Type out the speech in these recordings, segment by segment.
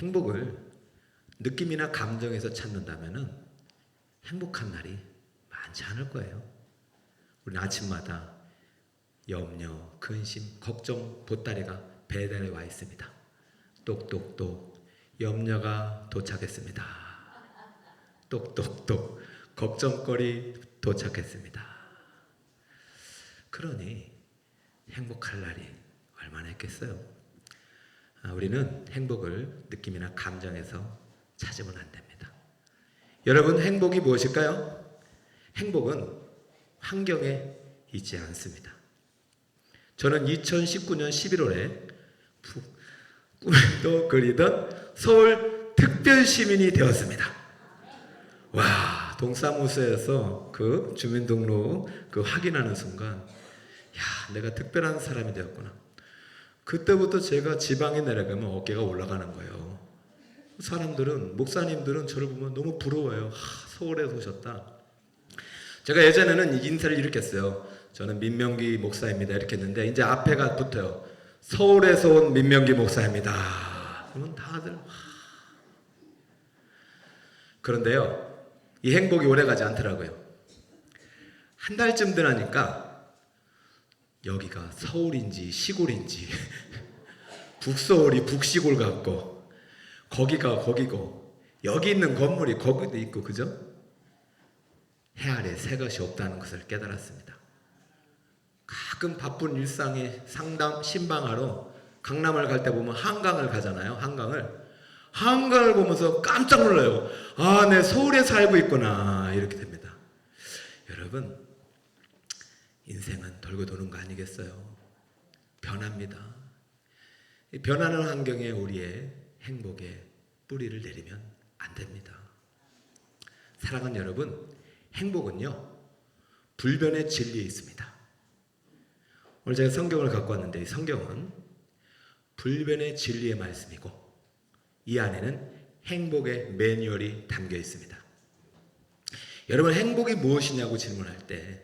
행복을 느낌이나 감정에서 찾는다면은 행복한 날이 많지 않을 거예요. 우리는 아침마다 염려, 근심, 걱정 보따리가 배달에 와 있습니다. 똑똑똑 염려가 도착했습니다. 똑똑똑 걱정거리 도착했습니다. 그러니 행복할 날이 얼마나 있겠어요. 우리는 행복을 느낌이나 감정에서 찾으면 안 됩니다. 여러분, 행복이 무엇일까요? 행복은 환경에 있지 않습니다. 저는 2019년 11월에 꿈에도 그리던 서울 특별시민이 되었습니다. 와, 동사무소에서 그 주민등록 확인하는 순간, 야, 내가 특별한 사람이 되었구나. 그때부터 제가 지방에 내려가면 어깨가 올라가는 거예요. 사람들은, 목사님들은 저를 보면 너무 부러워요. 서울에서 오셨다. 제가 예전에는 인사를 이렇게 했어요. 저는 민명기 목사입니다. 이렇게 했는데 이제 앞에가 붙어요. 서울에서 온 민명기 목사입니다. 그러면 다들 그런데요, 이 행복이 오래가지 않더라고요. 한 달쯤 지나니까 여기가 서울인지 시골인지 북서울이 북시골 같고 거기가 거기고 여기 있는 건물이 거기도 있고, 그죠? 해 아래 새 것이 없다는 것을 깨달았습니다. 가끔 바쁜 일상에 신방하러 강남을 갈 때 보면 한강을 가잖아요. 한강을 보면서 깜짝 놀라요. 아, 내 서울에 살고 있구나. 이렇게 됩니다. 여러분, 인생은 돌고 도는 거 아니겠어요? 변합니다. 변하는 환경에 우리의 행복에 뿌리를 내리면 안 됩니다. 사랑하는 여러분, 행복은요, 불변의 진리에 있습니다. 오늘 제가 성경을 갖고 왔는데 이 성경은 불변의 진리의 말씀이고 이 안에는 행복의 매뉴얼이 담겨 있습니다. 여러분, 행복이 무엇이냐고 질문할 때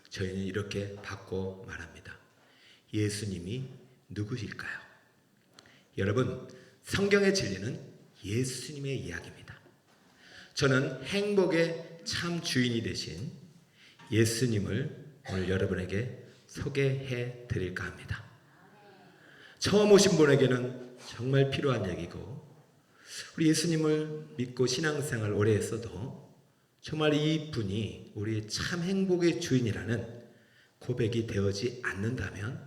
저희는 이렇게 받고 말합니다. 예수님이 누구실까요? 여러분, 성경의 진리는 예수님의 이야기입니다. 저는 행복의 참 주인이 되신 예수님을 오늘 여러분에게 소개해 드릴까 합니다. 처음 오신 분에게는 정말 필요한 얘기고, 우리 예수님을 믿고 신앙생활 오래 했어도 정말 이 분이 우리의 참 행복의 주인이라는 고백이 되어지 않는다면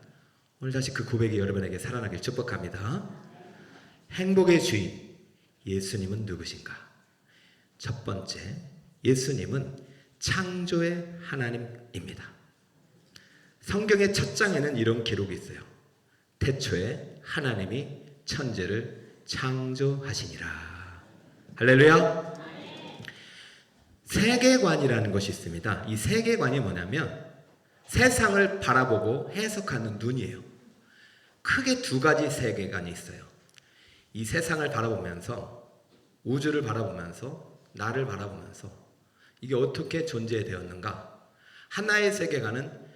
오늘 다시 그 고백이 여러분에게 살아나길 축복합니다. 행복의 주인 예수님은 누구신가? 첫 번째, 예수님은 창조의 하나님입니다. 성경의 첫 장에는 이런 기록이 있어요. 태초에 하나님이 천지를 창조하시니라. 할렐루야. 세계관이라는 것이 있습니다. 이 세계관이 뭐냐면 세상을 바라보고 해석하는 눈이에요. 크게 두 가지 세계관이 있어요. 이 세상을 바라보면서, 우주를 바라보면서, 나를 바라보면서 이게 어떻게 존재되었는가. 하나의 세계관은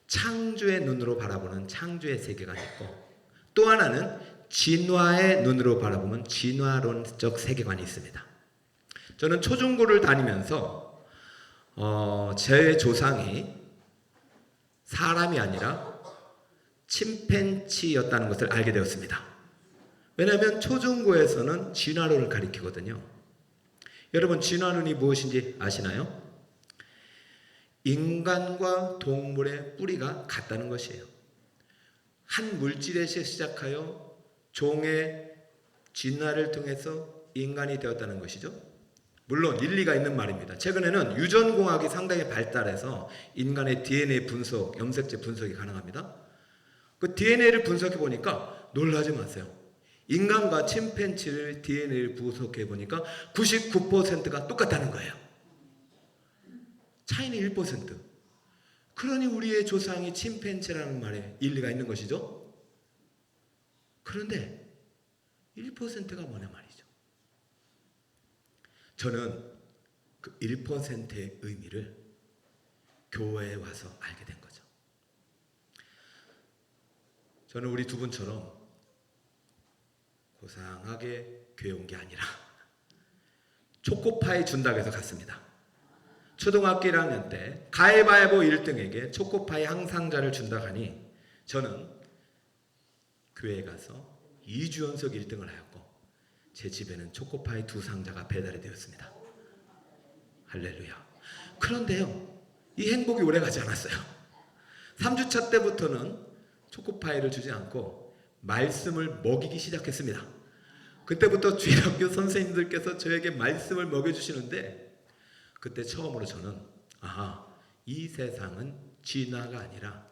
창조의 눈으로 바라보는 창조의 세계관이 있고, 또 하나는 진화의 눈으로 바라보면 진화론적 세계관이 있습니다. 저는 초중고를 다니면서 제 조상이 사람이 아니라 침팬지였다는 것을 알게 되었습니다. 왜냐하면 초중고에서는 진화론을 가리키거든요. 여러분, 진화론이 무엇인지 아시나요? 인간과 동물의 뿌리가 같다는 것이에요. 한 물질에서 시작하여 종의 진화를 통해서 인간이 되었다는 것이죠. 물론 일리가 있는 말입니다. 최근에는 유전공학이 상당히 발달해서 인간의 DNA 분석, 염색체 분석이 가능합니다. 그 DNA를 분석해 보니까 놀라지 마세요. 인간과 침팬지의 DNA를 분석해 보니까 99%가 똑같다는 거예요. 차이는 1%. 그러니 우리의 조상이 침팬지라는 말에 일리가 있는 것이죠. 그런데 1%가 뭐냐 말이죠. 저는 그 1%의 의미를 교회에 와서 알게 된 거죠. 저는 우리 두 분처럼 고상하게 교회 온 게 아니라 초코파이 준다고 해서 갔습니다. 초등학교 1학년 때 가위바위보 1등에게 초코파이 한 상자를 준다고 하니 저는 교회에 가서 2주 연속 1등을 하였고 제 집에는 초코파이 2상자가 배달이 되었습니다. 할렐루야. 그런데요, 이 행복이 오래가지 않았어요. 3주차 때부터는 초코파이를 주지 않고 말씀을 먹이기 시작했습니다. 그때부터 주일학교 선생님들께서 저에게 말씀을 먹여주시는데 그때 처음으로 저는 이 세상은 진화가 아니라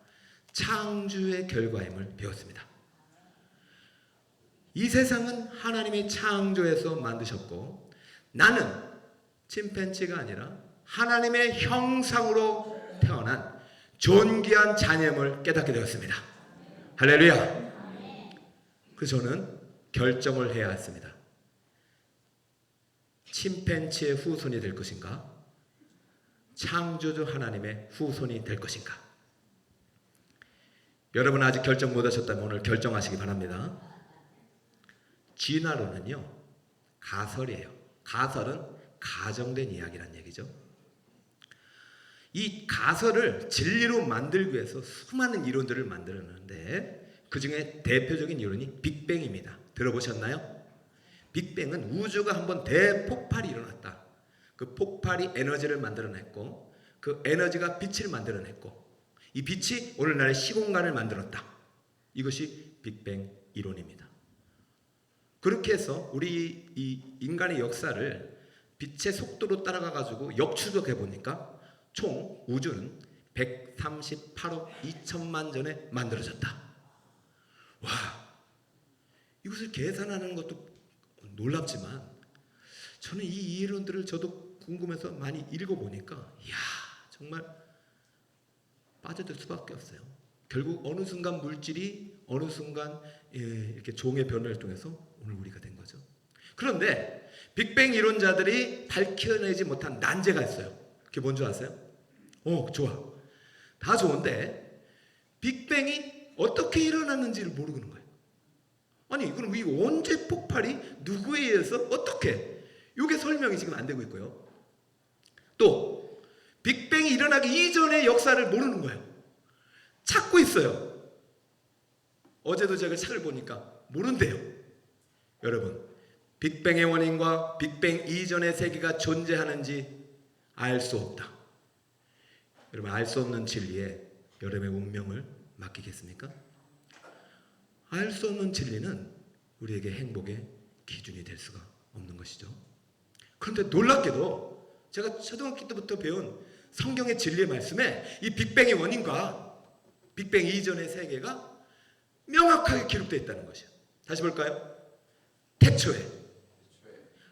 창조의 결과임을 배웠습니다. 이 세상은 하나님이 창조해서 만드셨고 나는 침팬지가 아니라 하나님의 형상으로 태어난 존귀한 자녀임을 깨닫게 되었습니다. 할렐루야. 그래서 저는 결정을 해야 했습니다. 침팬지의 후손이 될 것인가? 창조주 하나님의 후손이 될 것인가? 여러분 아직 결정 못하셨다면 오늘 결정하시기 바랍니다. 진화론은요, 가설이에요. 가설은 가정된 이야기란 얘기죠. 이 가설을 진리로 만들기 위해서 수많은 이론들을 만들었는데 그 중에 대표적인 이론이 빅뱅입니다. 들어보셨나요? 빅뱅은 우주가 한번 대폭발이 일어났다. 그 폭발이 에너지를 만들어냈고 그 에너지가 빛을 만들어냈고 이 빛이 오늘날의 시공간을 만들었다. 이것이 빅뱅 이론입니다. 그렇게 해서 우리 이 인간의 역사를 빛의 속도로 따라가 가지고 역추적해 보니까 총 우주는 138억 2천만 전에 만들어졌다. 와, 이것을 계산하는 것도 놀랍지만 저는 이 이론들을 저도 궁금해서 많이 읽어보니까 이야, 정말 빠져들 수밖에 없어요. 결국 어느 순간 물질이 어느 순간 이렇게 종의 변화를 통해서 오늘 우리가 된 거죠. 그런데 빅뱅 이론자들이 밝혀내지 못한 난제가 있어요. 그게 뭔지 아세요? 좋아. 다 좋은데 빅뱅이 어떻게 일어났는지를 모르는 거예요. 아니 그럼 이 언제 폭발이 누구에 의해서 어떻게? 이게 설명이 지금 안 되고 있고요. 또 빅뱅이 일어나기 이전의 역사를 모르는 거예요. 찾고 있어요. 어제도 제가 책을 보니까 모른대요. 여러분, 빅뱅의 원인과 빅뱅 이전의 세계가 존재하는지 알 수 없다. 여러분, 알 수 없는 진리에 여러분의 운명을 맡기겠습니까? 알 수 없는 진리는 우리에게 행복의 기준이 될 수가 없는 것이죠. 그런데 놀랍게도 제가 초등학교 때부터 배운 성경의 진리의 말씀에 이 빅뱅의 원인과 빅뱅 이전의 세계가 명확하게 기록되어 있다는 것이에요. 다시 볼까요? 태초에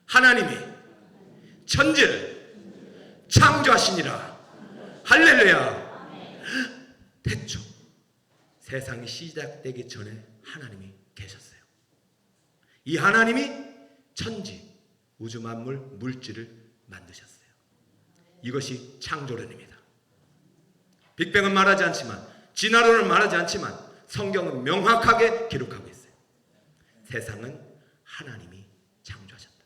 하나님이 천지를 창조하시니라. 할렐루야. 태초, 세상이 시작되기 전에 하나님이 계셨어요. 이 하나님이 천지, 우주 만물, 물질을 만드셨어요. 이것이 창조론입니다. 빅뱅은 말하지 않지만, 진화론은 말하지 않지만 성경은 명확하게 기록하고 있어요. 세상은 하나님이 창조하셨다.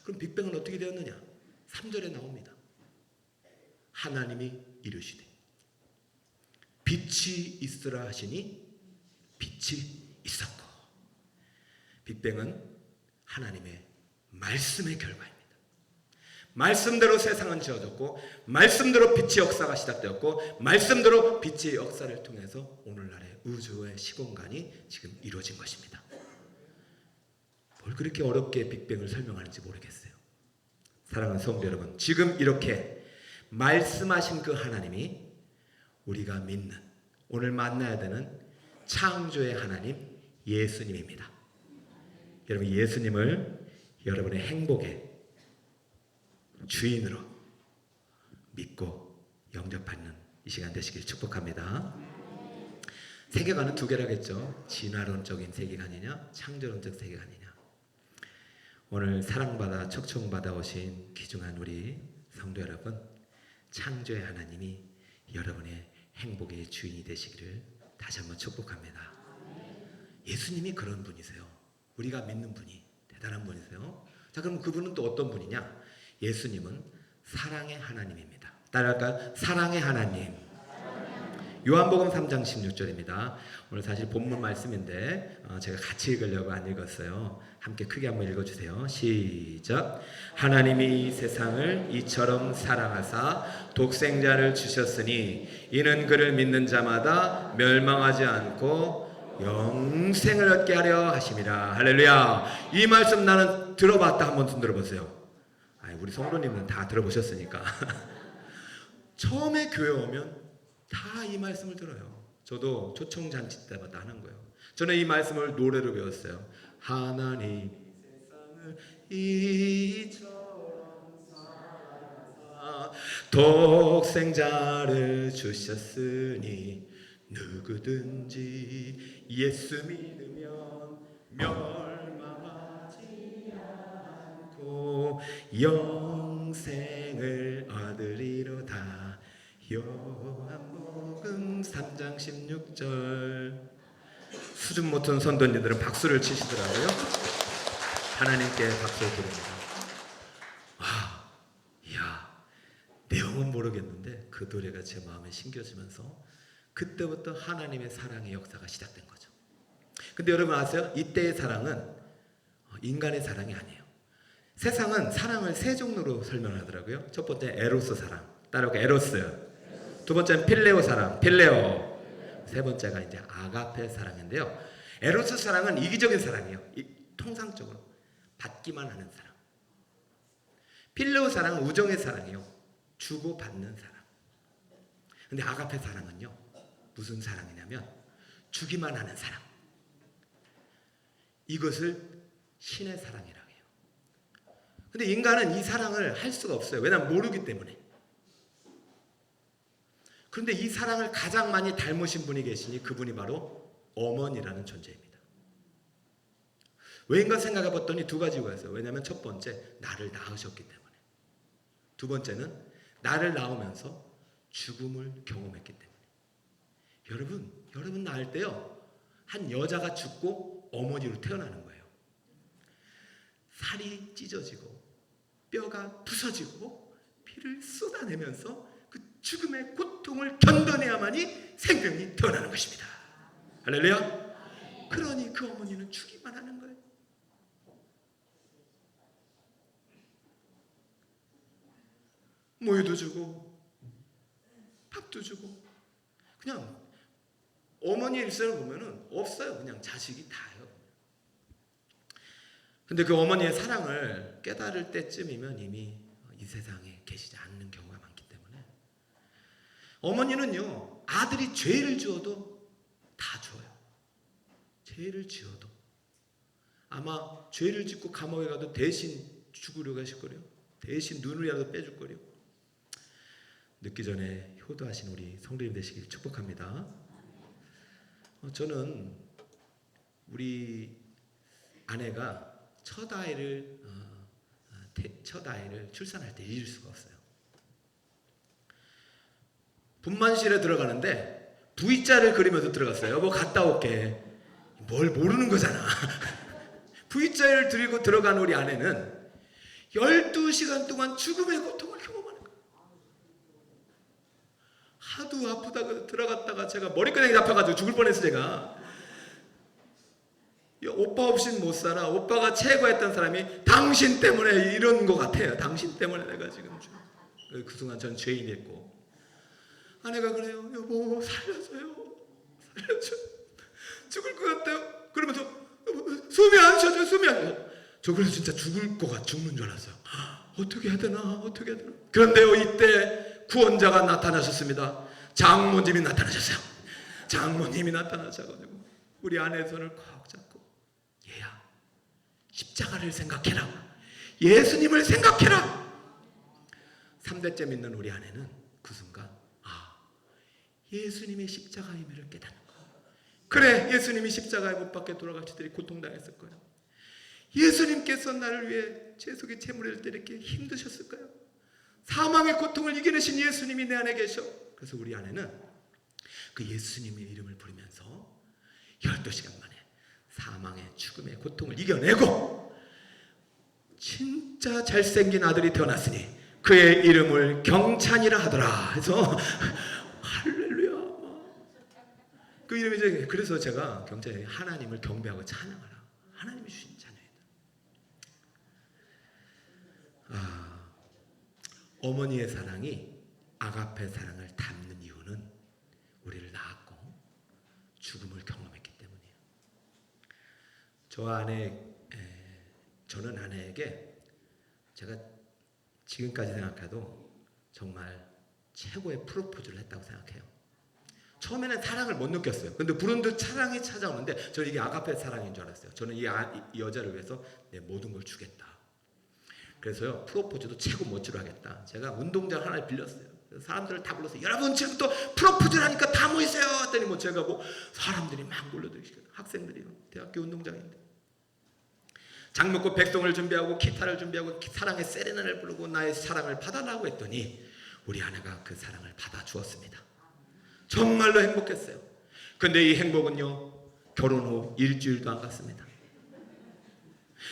그럼 빅뱅은 어떻게 되었느냐? 3절에 나옵니다. 하나님이 이르시되 빛이 있으라 하시니 빛이 있었고. 빅뱅은 하나님의 말씀의 결과입니다. 말씀대로 세상은 지어졌고 말씀대로 빛의 역사가 시작되었고 말씀대로 빛의 역사를 통해서 오늘날의 우주의 시공간이 지금 이루어진 것입니다. 뭘 그렇게 어렵게 빅뱅을 설명하는지 모르겠어요. 사랑하는 성도 여러분, 지금 이렇게 말씀하신 그 하나님이 우리가 믿는, 오늘 만나야 되는 창조의 하나님 예수님입니다. 여러분, 예수님을 여러분의 행복의 주인으로 믿고 영접하는 이 시간 되시길 축복합니다. 세계관은 두 개라겠죠. 진화론적인 세계관이냐, 창조론적 세계관이냐. 오늘 사랑받아 촉청받아 오신 귀중한 우리 성도 여러분, 창조의 하나님이 여러분의 행복의 주인이 되시기를 다시 한번 축복합니다. 예수님이 그런 분이세요. 우리가 믿는 분이 대단한 분이세요. 자, 그럼 그분은 또 어떤 분이냐? 예수님은 사랑의 하나님입니다. 따라할까요? 사랑의 하나님. 요한복음 3장 16절입니다. 오늘 사실 본문 말씀인데 제가 같이 읽으려고 안 읽었어요. 함께 크게 한번 읽어주세요. 시작. 하나님이 세상을 이처럼 사랑하사 독생자를 주셨으니 이는 그를 믿는 자마다 멸망하지 않고 영생을 얻게 하려 하심이라. 할렐루야. 이 말씀 나는 들어봤다. 한번 손 들어보세요. 우리 성도님은 다 들어보셨으니까. 처음에 교회 오면 다 이 말씀을 들어요. 저도 초청잔치 때마다 하는 거예요. 저는 이 말씀을 노래로 배웠어요. 하나님 세상을 이처럼 사랑하사 독생자를 주셨으니 누구든지 예수 믿으면 멸망하지 않고 영생을 얻으리로다. 요한복음 3장 16절. 수준 못한 선도님들은 박수를 치시더라고요. 하나님께 박수를 드립니다. 이야, 내용은 모르겠는데 그 노래가 제 마음에 심겨지면서 그때부터 하나님의 사랑의 역사가 시작된 거죠. 근데 여러분 아세요? 이때의 사랑은 인간의 사랑이 아니에요. 세상은 사랑을 세 종류로 설명하더라고요. 첫 번째 에로스 사랑, 따라오게 에로스. 두 번째는 필레오 사랑, 필레오. 세 번째가 이제 아가페 사랑인데요. 에로스 사랑은 이기적인 사랑이에요. 통상적으로 받기만 하는 사랑. 필레오 사랑은 우정의 사랑이에요. 주고 받는 사랑. 근데 아가페 사랑은요, 무슨 사랑이냐면 주기만 하는 사랑. 이것을 신의 사랑이라고 해요. 근데 인간은 이 사랑을 할 수가 없어요. 왜냐하면 모르기 때문에. 그런데 이 사랑을 가장 많이 닮으신 분이 계시니 그분이 바로 어머니라는 존재입니다. 왜인가 생각해 봤더니 두 가지 이유가 있어요. 왜냐하면 첫 번째, 나를 낳으셨기 때문에. 두 번째는 나를 낳으면서 죽음을 경험했기 때문에. 여러분 낳을 때요, 한 여자가 죽고 어머니로 태어나는 거예요. 살이 찢어지고 뼈가 부서지고 피를 쏟아내면서 그 죽음의 고통을 견뎌내야만이 생명이 태어나는 것입니다. 할렐루야. 그러니 그 어머니는 주기만 하는 거예요. 모유도 주고 밥도 주고. 그냥 어머니 일생을 보면은 없어요. 그냥 자식이 다요. 근데 그 어머니의 사랑을 깨달을 때쯤이면 이미 이 세상에 계시지 않는 경우가 많기 때문에, 어머니는요, 아들이 죄를 지어도 다 줘요. 죄를 지어도. 아마 죄를 짓고 감옥에 가도 대신 죽으려고 하실 거래요. 대신 눈이라도 빼줄 거래요. 늦기 전에 효도하신 우리 성도님 되시길 축복합니다. 저는 우리 아내가 첫 아이를 출산할 때 잊을 수가 없어요. 분만실에 들어가는데 V자를 그리면서 들어갔어요. 여보 갔다 올게. 뭘 모르는 거잖아. V자를 들고 들어간 우리 아내는 12시간 동안 죽음의 고통을 경험하는 거예요. 하도 아프다가 들어갔다가 제가 머리끄댕이 잡혀가지고 죽을 뻔했어. 제가 오빠 없이는 못 살아. 오빠가 최고였던 사람이 당신 때문에 이런 것 같아요. 당신 때문에 내가 지금 그 순간 전 죄인이었고, 아내가 그래요. 여보 살려줘요. 살려줘. 죽을 것 같아요. 그러면서 숨이 안 쉬어져. 숨이 안 쉬어져. 저 그래서 진짜 죽는 줄 알았어요. 어떻게 해야 되나. 그런데요, 이때 구원자가 나타나셨습니다. 장모님이 나타나셨어요. 장모님이 나타나셔가지고 우리 아내의 손을 꽉 잡고, 얘야, 십자가를 생각해라. 예수님을 생각해라. 3대째 믿는 우리 아내는 그 순간 예수님의 십자가의 의미를 깨닫는 거예요. 그래, 예수님이 십자가에 못 박혀 돌아가시더니 고통당했을 거예요. 예수님께서 나를 위해 제 속에 재물일 때 이렇게 힘드셨을까요? 사망의 고통을 이겨내신 예수님이 내 안에 계셔. 그래서 우리 아내는 그 예수님의 이름을 부르면서 12시간 만에 사망의 죽음의 고통을 이겨내고 진짜 잘생긴 아들이 태어났으니 그의 이름을 경찬이라 하더라 해서 할렐루야. 그 이름이 이제 그래서 제가 경찬이 하나님을 경배하고 찬양하라. 하나님이 주신 자녀이다. 어머니의 사랑이 아가페 사랑을 닮는 이유는 우리를 낳았고 죽음을 경험했기 때문이에요. 저는 아내에게 제가 지금까지 생각해도 정말 최고의 프로포즈를 했다고 생각해요. 처음에는 사랑을 못 느꼈어요. 근데 불현듯 사랑이 찾아오는데 저는 이게 아가페 사랑인 줄 알았어요. 저는 이 여자를 위해서 내 모든 걸 주겠다. 그래서요, 프로포즈도 최고 멋지로 하겠다. 제가 운동장 하나를 빌렸어요. 사람들을 다 불러서 여러분 지금부터 프로포즈를 하니까 다 모이세요 했더니 뭐 제가 뭐 사람들이 막 몰려들고 학생들이요. 대학교 운동장인데 장미꽃 백송을 준비하고 기타를 준비하고 사랑의 세레나를 부르고 나의 사랑을 받아라고 했더니 우리 아내가 그 사랑을 받아 주었습니다. 정말로 행복했어요. 근데 이 행복은요, 결혼 후 일주일도 안 갔습니다.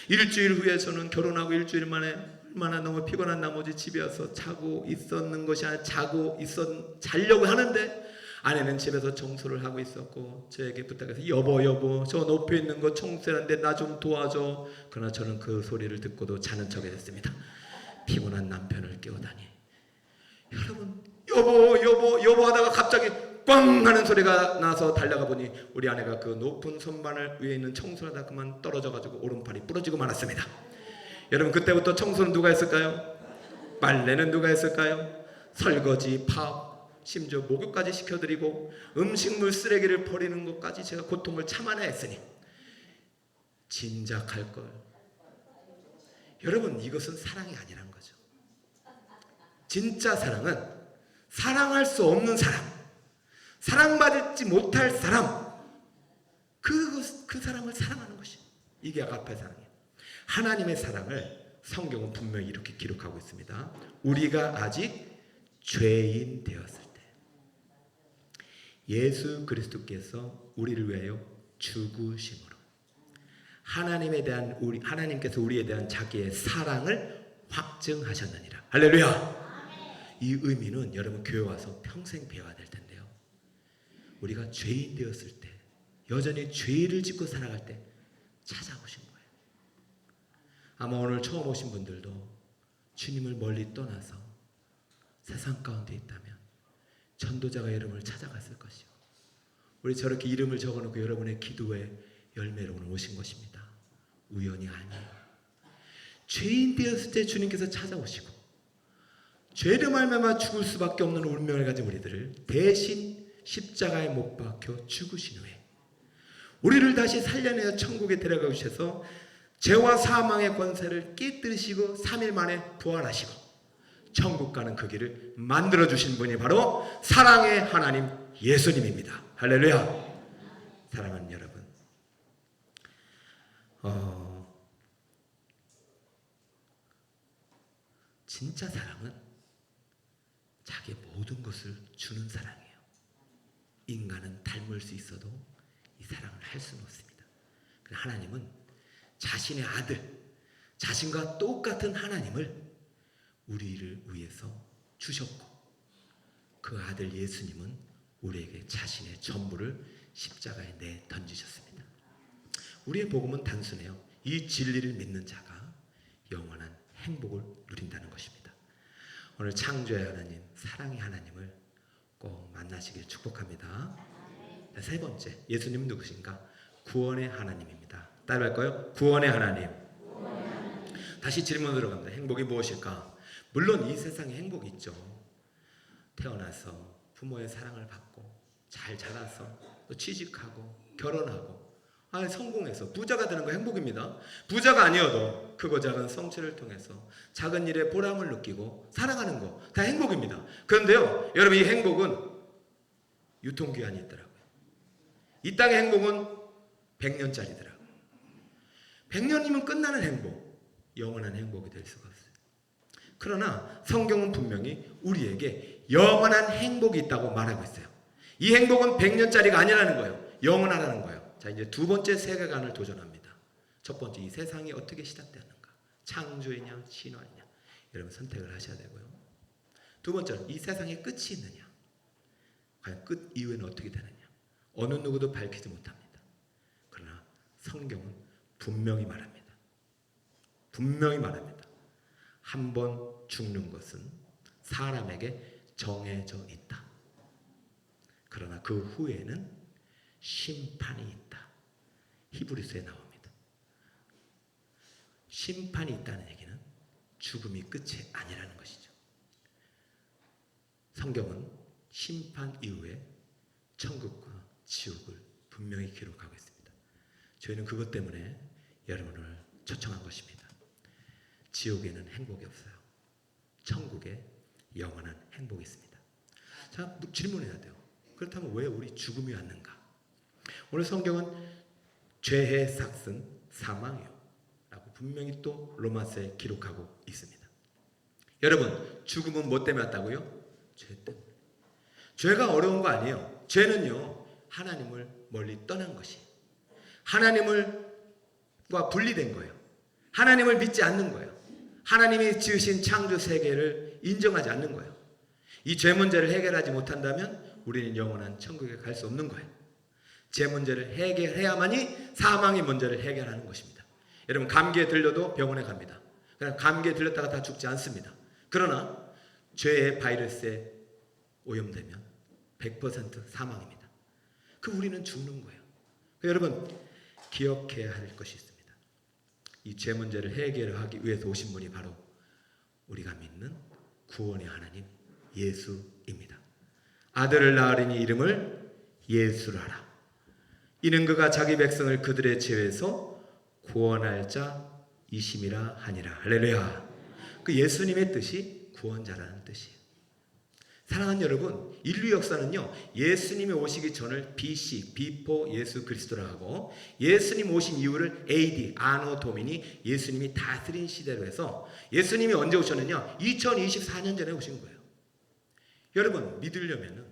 일주일 후에 저는 결혼하고 일주일 만에 얼마나 너무 피곤한 나머지 집에 와서 자고 있었는 것이 아니라 자려고 하는데 아내는 집에서 청소를 하고 있었고 저에게 부탁해서 여보 저 높여 있는 거 청소하는데 나 좀 도와줘. 그러나 저는 그 소리를 듣고도 자는 척이 됐습니다. 피곤한 남편을 깨우다니 여러분 여보 하다가 갑자기 꽝 하는 소리가 나서 달려가 보니 우리 아내가 그 높은 선반을 위에 있는 청소를 하다 그만 떨어져가지고 오른팔이 부러지고 말았습니다. 여러분 그때부터 청소는 누가 했을까요? 빨래는 누가 했을까요? 설거지, 밥, 심지어 목욕까지 시켜드리고 음식물 쓰레기를 버리는 것까지 제가 고통을 참아내야 했으니 진작 할걸. 여러분 이것은 사랑이 아니란 거죠. 진짜 사랑은 사랑할 수 없는 사람, 사랑받지 못할 사람, 그 사람을 사랑하는 것이 이게 아가페 사랑이에요. 하나님의 사랑을 성경은 분명히 이렇게 기록하고 있습니다. 우리가 아직 죄인 되었을 때 예수 그리스도께서 우리를 위하여 죽으심으로 하나님께서 우리에 대한 자기의 사랑을 확증하셨느니라. 할렐루야. 이 의미는 여러분 교회 와서 평생 배워야 될 텐데요. 우리가 죄인 되었을 때, 여전히 죄를 짓고 살아갈 때 찾아오신 거예요. 아마 오늘 처음 오신 분들도 주님을 멀리 떠나서 세상 가운데 있다면 전도자가 여러분을 찾아갔을 것이요. 우리 저렇게 이름을 적어놓고 여러분의 기도의 열매로 오늘 오신 것입니다. 우연이 아니에요. 죄인 되었을 때 주님께서 찾아오시고 죄로 말미암아 죽을 수밖에 없는 운명을 가진 우리들을 대신 십자가에 못 박혀 죽으신 후에 우리를 다시 살려내어 천국에 데려가 주셔서 죄와 사망의 권세를 깨뜨리시고 3일 만에 부활하시고 천국 가는 그 길을 만들어 주신 분이 바로 사랑의 하나님 예수님입니다. 할렐루야. 사랑하는 여러분, 진짜 사랑은 자기의 모든 것을 주는 사랑이에요. 인간은 닮을 수 있어도 이 사랑을 할 수는 없습니다. 하나님은 자신의 아들, 자신과 똑같은 하나님을 우리를 위해서 주셨고 그 아들 예수님은 우리에게 자신의 전부를 십자가에 내 던지셨습니다. 우리의 복음은 단순해요. 이 진리를 믿는 자가 영원한 행복을 누린다는 것입니다. 오늘 창조의 하나님, 사랑의 하나님을 꼭 만나시길 축복합니다. 세 번째, 예수님은 누구신가? 구원의 하나님입니다. 따라할까요? 구원의 하나님. 다시 질문 들어갑니다. 행복이 무엇일까? 물론 이 세상에 행복이 있죠. 태어나서 부모의 사랑을 받고 잘 자라서 또 취직하고 결혼하고 성공해서 부자가 되는 거 행복입니다. 부자가 아니어도 크고 작은 성취를 통해서 작은 일에 보람을 느끼고 사랑하는 거 다 행복입니다. 그런데요, 여러분 이 행복은 유통기한이 있더라고요. 이 땅의 행복은 100년짜리더라고요. 100년이면 끝나는 행복, 영원한 행복이 될 수가 없어요. 그러나 성경은 분명히 우리에게 영원한 행복이 있다고 말하고 있어요. 이 행복은 100년짜리가 아니라는 거예요. 영원하다는 거예요. 자, 이제 두 번째 세계관을 도전합니다. 첫 번째, 이 세상이 어떻게 시작되었는가? 창조이냐, 신화이냐? 여러분 선택을 하셔야 되고요. 두 번째는 이 세상에 끝이 있느냐? 과연 끝 이후에는 어떻게 되느냐? 어느 누구도 밝히지 못합니다. 그러나 성경은 분명히 말합니다. 분명히 말합니다. 한 번 죽는 것은 사람에게 정해져 있다. 그러나 그 후에는 심판이 있다. 히브리서에 나옵니다. 심판이 있다는 얘기는 죽음이 끝이 아니라는 것이죠. 성경은 심판 이후에 천국과 지옥을 분명히 기록하고 있습니다. 저희는 그것 때문에 여러분을 초청한 것입니다. 지옥에는 행복이 없어요. 천국에 영원한 행복이 있습니다. 자, 질문해야 돼요. 그렇다면 왜 우리 죽음이 왔는가? 오늘 성경은 죄의 삭은 사망이요 라고 분명히 또 로마서에 기록하고 있습니다. 여러분, 죽음은 뭐 때문에 왔다고요? 죄 때문에. 죄가 어려운 거 아니에요. 죄는요, 하나님을 멀리 떠난 것이, 하나님과 분리된 거예요. 하나님을 믿지 않는 거예요. 하나님이 지으신 창조 세계를 인정하지 않는 거예요. 이 죄 문제를 해결하지 못한다면 우리는 영원한 천국에 갈 수 없는 거예요. 죄 문제를 해결해야만이 사망의 문제를 해결하는 것입니다. 여러분, 감기에 들려도 병원에 갑니다. 그러나 감기에 들렸다가 다 죽지 않습니다. 그러나 죄의 바이러스에 오염되면 100% 사망입니다. 그럼 우리는 죽는 거예요. 여러분, 기억해야 할 것이 있습니다. 이 죄 문제를 해결하기 위해서 오신 분이 바로 우리가 믿는 구원의 하나님 예수입니다. 아들을 낳으리니 이름을 예수라 하라. 이는 그가 자기 백성을 그들의 죄에서 구원할 자이심이라 하니라. 할렐루야. 그 예수님의 뜻이 구원자라는 뜻이에요. 사랑하는 여러분, 인류 역사는요, 예수님이 오시기 전을 BC, 비포 예수 그리스도라고 하고, 예수님 오신 이후를 AD, 아노 도미니, 예수님이 다스린 시대로 해서, 예수님이 언제 오셨느냐? 2024년 전에 오신 거예요. 여러분, 믿으려면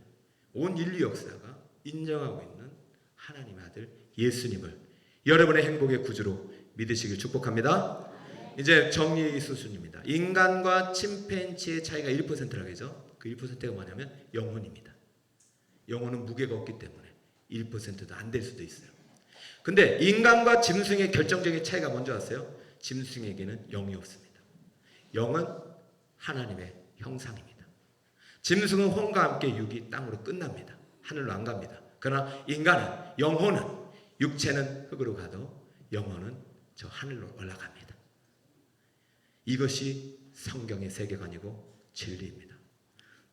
온 인류 역사가 인정하고 있는 하나님의 아들 예수님을 여러분의 행복의 구주로 믿으시길 축복합니다. 이제 정리의 수순입니다. 인간과 침팬지의 차이가 1%라고 하죠. 그 1%가 뭐냐면 영혼입니다. 영혼은 무게가 없기 때문에 1%도 안 될 수도 있어요. 근데 인간과 짐승의 결정적인 차이가 뭔지 아세요? 짐승에게는 영이 없습니다. 영은 하나님의 형상입니다. 짐승은 혼과 함께 육이 땅으로 끝납니다. 하늘로 안 갑니다. 그러나 인간은, 영혼은, 육체는 흙으로 가도 영혼은 저 하늘로 올라갑니다. 이것이 성경의 세계관이고 진리입니다.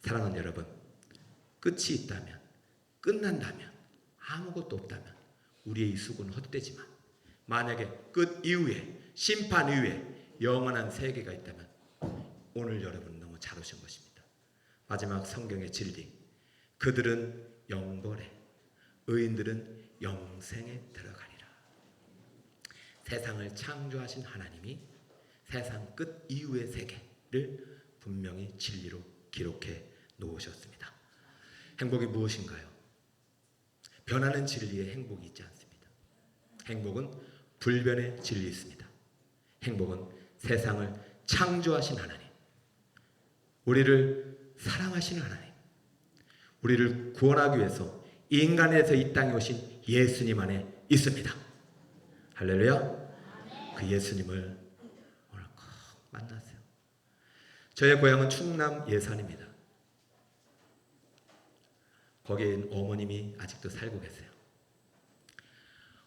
사랑하는 여러분, 끝이 있다면, 끝난다면, 아무것도 없다면 우리의 이 수고는 헛되지만, 만약에 끝 이후에, 심판 이후에 영원한 세계가 있다면 오늘 여러분 너무 잘 오신 것입니다. 마지막 성경의 진리, 그들은 영벌에, 의인들은 영생에 들어가리라. 세상을 창조하신 하나님이 세상 끝 이후의 세계를 분명히 진리로 기록해 놓으셨습니다. 행복이 무엇인가요? 변하는 진리에 행복이 있지 않습니다. 행복은 불변의 진리 있습니다. 행복은 세상을 창조하신 하나님, 우리를 사랑하시는 하나님, 우리를 구원하기 위해서 인간에서 이 땅에 오신 예수님 안에 있습니다. 할렐루야. 그 예수님을 오늘 꼭 만나세요. 저의 고향은 충남 예산입니다. 거기에 어머님이 아직도 살고 계세요.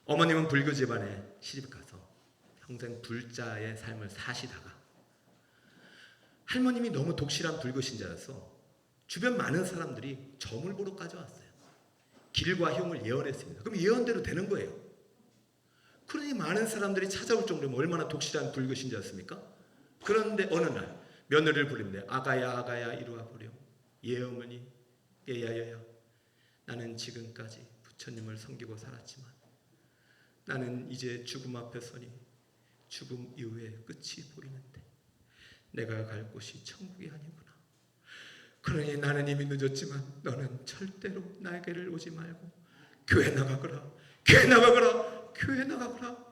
어머님은 불교 집안에 시집가서 평생 불자의 삶을 사시다가 할머님이 너무 독실한 불교 신자여서 주변 많은 사람들이 점을 보러까지 왔어요. 길과 흉을 예언했습니다. 그럼 예언대로 되는 거예요. 그러니 많은 사람들이 찾아올 정도면 얼마나 독실한 불교 신자였습니까? 그런데 어느 날 며느리를 부르는데 아가야 아가야 이리 와보렴. 예 어머니, 예야야야, 나는 지금까지 부처님을 섬기고 살았지만 나는 이제 죽음 앞에 서니 죽음 이후에 끝이 보이는데 내가 갈 곳이 천국이 아니구나. 그러니 나는 이미 늦었지만 너는 절대로 나에게를 오지 말고 교회 나가거라, 교회 나가거라, 교회 나가거라.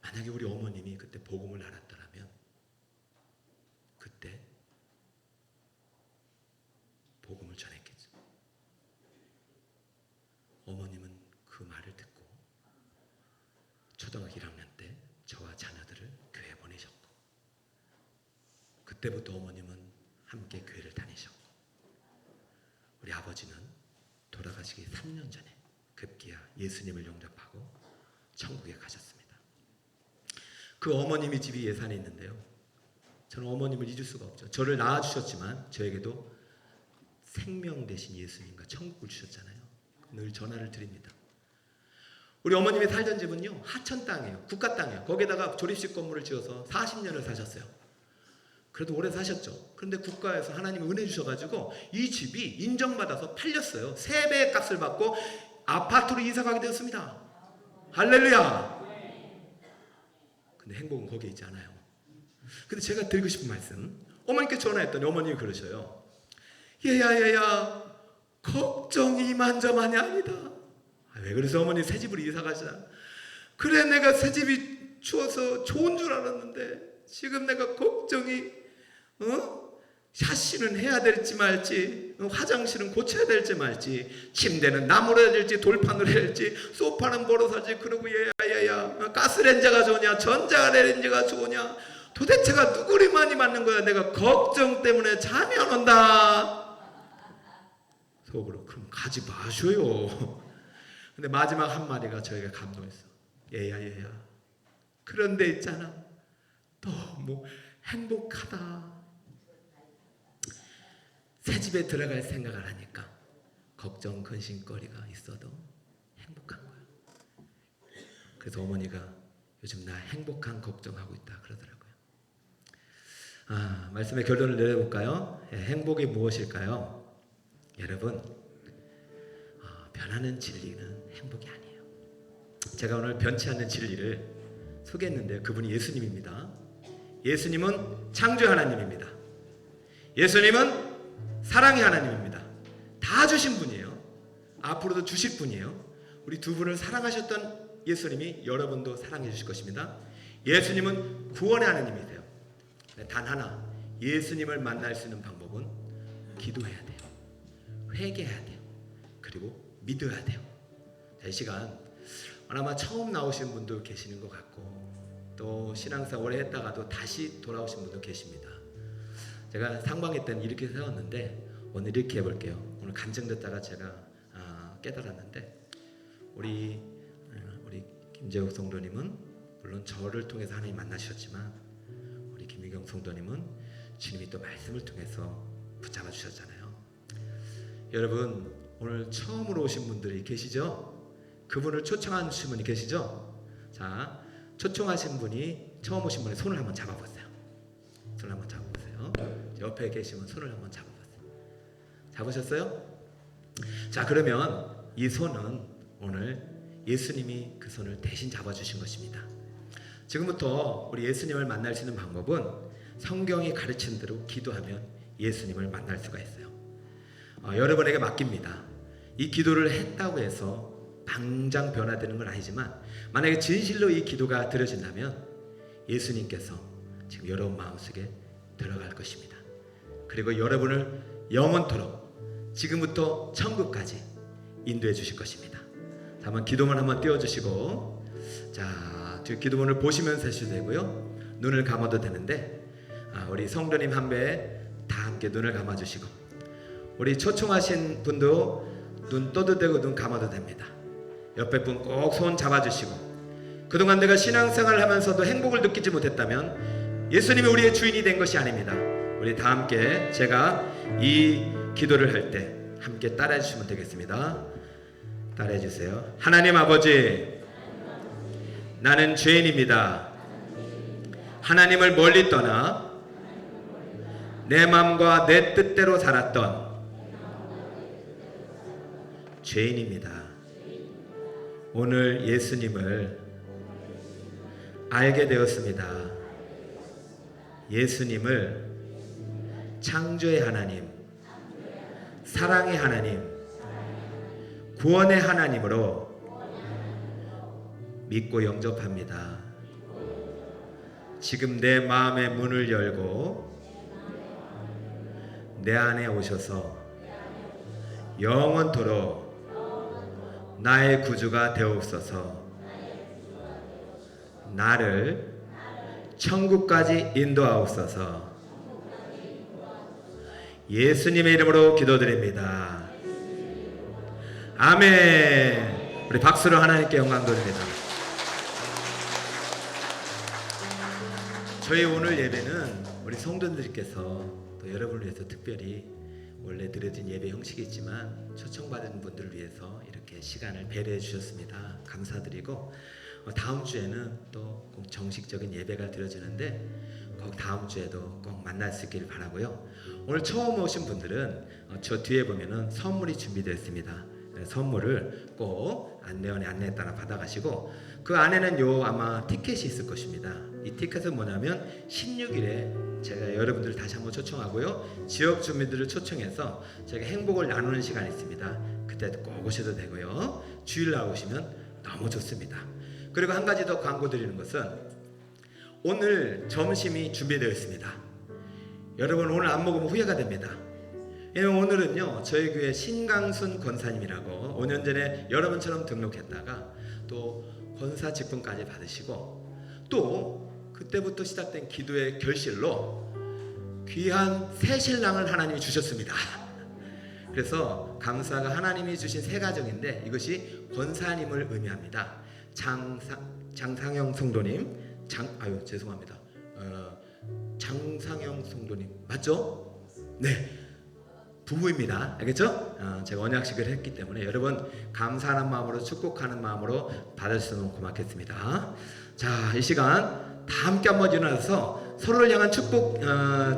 만약에 우리 어머님이 그때 복음을 알았더라면 그때 복음을 전했겠죠. 어머님은 그 말을 듣고 초등학교 1학년 때 저와 자녀들을 교회에 보내셨고, 그때부터 어머님은 함께 교회를 다니셨고, 우리 아버지는 돌아가시기 3년 전에 급기야 예수님을 영접하고 천국에 가셨습니다. 그 어머님의 집이 예산에 있는데요, 저는 어머님을 잊을 수가 없죠. 저를 낳아주셨지만 저에게도 생명 대신 예수님과 천국을 주셨잖아요. 늘 전화를 드립니다. 우리 어머님이 살던 집은요, 하천 땅이에요. 국가 땅이에요. 거기다가 조립식 건물을 지어서 40년을 사셨어요. 그래도 오래 사셨죠. 그런데 국가에서 하나님이 은혜 주셔가지고 이 집이 인정받아서 팔렸어요. 3배의 값을 받고 아파트로 이사가게 되었습니다. 할렐루야. 근데 행복은 거기에 있지 않아요. 근데 제가 드리고 싶은 말씀, 어머니께 전화했더니 어머님이 그러셔요. 얘야 걱정이 이만저만이 아니다. 왜 그래서 어머니 새 집으로 이사 가시나? 그래, 내가 새 집이 추워서 좋은 줄 알았는데 지금 내가 걱정이, 샤시는 해야 될지 말지, 화장실은 고쳐야 될지 말지, 침대는 나무로 해야 될지 돌판으로 해야 될지, 소파는 뭐로 사지. 그러고 얘야 가스레인지가 좋으냐 전자레인지가 좋으냐, 도대체가 누구리 많이 맞는 거야. 내가 걱정 때문에 잠이 안 온다. 속으로, 그럼 가지 마셔요. 근데 마지막 한마디가 저에게 감동했어. 얘야 그런데 있잖아, 너무 행복하다. 새 집에 들어갈 생각을 하니까 걱정 근심거리가 있어도 행복한 거야. 그래서 어머니가 요즘 나 행복한 걱정하고 있다 그러더라고요. 말씀의 결론을 내려볼까요? 행복이 무엇일까요? 여러분, 변하는 진리는 행복이 아니에요. 제가 오늘 변치 않는 진리를 소개했는데요, 그분이 예수님입니다. 예수님은 창조의 하나님입니다. 예수님은 사랑의 하나님입니다. 다 주신 분이에요. 앞으로도 주실 분이에요. 우리 두 분을 사랑하셨던 예수님이 여러분도 사랑해 주실 것입니다. 예수님은 구원의 하나님이세요. 단 하나, 예수님을 만날 수 있는 방법은 기도해야 돼요. 회개해야 돼요. 그리고 믿어야 돼요. 이 시간 아마 처음 나오신 분도 계시는 것 같고, 또 신앙생활 오래 했다가도 다시 돌아오신 분도 계십니다. 제가 상방회 때는 이렇게 세웠는데 오늘 이렇게 해볼게요. 오늘 간증됐다가 제가 깨달았는데, 우리 김재욱 성도님은 물론 저를 통해서 하나님 만나셨지만 우리 김미경 성도님은 주님이 또 말씀을 통해서 붙잡아 주셨잖아요. 여러분, 오늘 처음으로 오신 분들이 계시죠? 그분을 초청하신 분이 계시죠? 자, 초청하신 분이, 처음 오신 분의 손을 한번 잡아보세요. 손을 한번 잡아보세요. 옆에 계시면 손을 한번 잡아보세요. 잡으셨어요? 자, 그러면 이 손은 오늘 예수님이 그 손을 대신 잡아주신 것입니다. 지금부터 우리 예수님을 만날 수 있는 방법은 성경이 가르치는 대로 기도하면 예수님을 만날 수가 있어요. 여러분에게 맡깁니다. 이 기도를 했다고 해서 당장 변화되는 건 아니지만, 만약에 진실로 이 기도가 드려진다면 예수님께서 지금 여러분 마음속에 들어갈 것입니다. 그리고 여러분을 영원토록 지금부터 천국까지 인도해 주실 것입니다. 자, 한번 기도문 한번 띄워주시고, 자, 기도문을 보시면서 하셔도 되고요, 눈을 감아도 되는데, 우리 성도님 한 배 다 함께 눈을 감아주시고, 우리 초청하신 분도 눈 떠도 되고 눈 감아도 됩니다. 옆에 분 꼭 손 잡아주시고, 그동안 내가 신앙생활을 하면서도 행복을 느끼지 못했다면 예수님이 우리의 주인이 된 것이 아닙니다. 우리 다 함께 제가 이 기도를 할 때 함께 따라해 주시면 되겠습니다. 따라해 주세요. 하나님 아버지, 나는 죄인입니다. 하나님을 멀리 떠나 내 마음과 내 뜻대로 살았던 죄인입니다. 오늘 예수님을 알게 되었습니다. 예수님을 창조의 하나님, 사랑의 하나님, 구원의 하나님으로 믿고 영접합니다. 지금 내 마음의 문을 열고 내 안에 오셔서 영원토록 나의 구주가 되옵소서. 나를 천국까지 인도하옵소서. 예수님의 이름으로 기도드립니다. 아멘. 우리 박수로 하나님께 영광 돌립니다. 저희 오늘 예배는 우리 성도님들께서 또 여러분을 위해서 특별히 원래 드려진 예배 형식이 있지만 초청받은 분들을 위해서 이렇게 시간을 배려해 주셨습니다. 감사드리고 다음 주에는 또 꼭 정식적인 예배가 드려지는데 꼭 다음 주에도 꼭 만날 수 있기를 바라고요. 오늘 처음 오신 분들은 저 뒤에 보면은 선물이 준비되어 있습니다. 선물을 꼭 안내원의 안내에 따라 받아가시고 그 안에는 요 아마 티켓이 있을 것입니다. 이 티켓은 뭐냐면 16일에 제가 여러분들을 다시 한번 초청하고요. 지역 주민들을 초청해서 제가 행복을 나누는 시간이 있습니다. 그때도 꼭 오셔도 되고요. 주일날 오시면 너무 좋습니다. 그리고 한 가지 더 광고 드리는 것은 오늘 점심이 준비되어 있습니다. 여러분 오늘 안 먹으면 후회가 됩니다. 왜냐면 오늘은요 저희 교회 신강순 권사님이라고 5년 전에 여러분처럼 등록했다가 또 권사 직분까지 받으시고 또 그때부터 시작된 기도의 결실로 귀한 새 신랑을 하나님이 주셨습니다. 그래서 감사가 하나님이 주신 새 가정인데 이것이 권사님을 의미합니다. 장상영 성도님, 죄송합니다. 장상영 성도님 맞죠? 네, 부부입니다. 알겠죠? 제가 언약식을 했기 때문에 여러분 감사하는 마음으로 축복하는 마음으로 받으시면 고맙겠습니다. 자, 이 시간 다 함께 한번 일어나서 서로를 향한 축복성으로